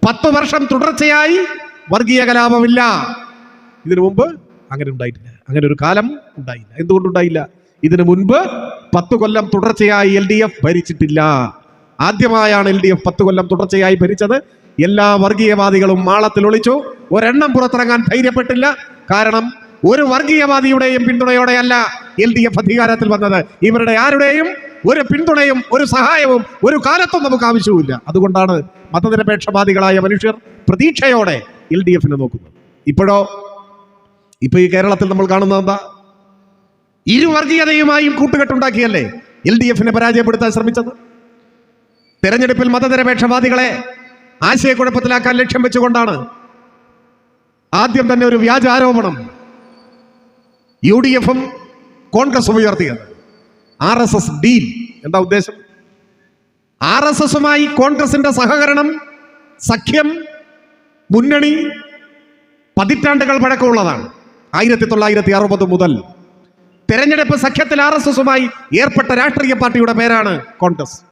10 വർഷം തുടർച്ചയായി വർഗീയ കലാപമില്ല. ഇതിനു മുമ്പ് അങ്ങനെ ഉണ്ടായിട്ടില്ല, അങ്ങനെ ഒരു കാലം ഉണ്ടായില്ല. എന്തുകൊണ്ടുണ്ടായില്ല? ഇതിനു മുൻപ് 10 കൊല്ലം തുടർച്ചയായി LDF ഭരിച്ചിട്ടില്ല. ആദ്യമായാണ് LDF 10 കൊല്ലം തുടർച്ചയായി ഭരിച്ചത്. എല്ലാ വർഗീയവാദികളും മാളത്തിൽ ഒളിച്ചു. ഒരെണ്ണം പുറത്തിറങ്ങാൻ ധൈര്യപ്പെട്ടില്ല. കാരണം ഒരു വർഗീയവാദിയുടെയും പിന്തുണയോടെയല്ല LDF അധികാരത്തിൽ വന്നത്. ഇവരുടെ ആരുടെയും ഒരു പിന്തുണയും ഒരു സഹായവും ഒരു കാലത്തും നമുക്ക് ആവശ്യവുമില്ല. അതുകൊണ്ടാണ് മതനിരപേക്ഷവാദികളായ മനുഷ്യർ പ്രതീക്ഷയോടെ LDFനെ നോക്കുന്നത്. ഇപ്പൊ ഈ കേരളത്തിൽ നമ്മൾ കാണുന്നത് എന്താ? ഇരുവർഗീയതയുമായും കൂട്ടുകെട്ടുണ്ടാക്കിയല്ലേ LDFനെ പരാജയപ്പെടുത്താൻ ശ്രമിച്ചത്. തെരഞ്ഞെടുപ്പിൽ മതനിരപേക്ഷവാദികളെ ആശയക്കുഴപ്പത്തിലാക്കാൻ ലക്ഷ്യം വെച്ചുകൊണ്ടാണ് ആദ്യം തന്നെ ഒരു വ്യാജ ആരോപണം UDFും കോൺഗ്രസും ഉയർത്തിയത്. RSS deal. എന്താ ഉദ്ദേശം? RSSുമായി കോൺഗ്രസിന്റെ സഹകരണം, സഖ്യം, മുന്നണി പതിറ്റാണ്ടുകൾ പഴക്കമുള്ളതാണ്. 1960 മുതൽ തെരഞ്ഞെടുപ്പ് സഖ്യത്തിൽ RSSുമായി ഏർപ്പെട്ട രാഷ്ട്രീയ പാർട്ടിയുടെ പേരാണ് കോൺഗ്രസ്.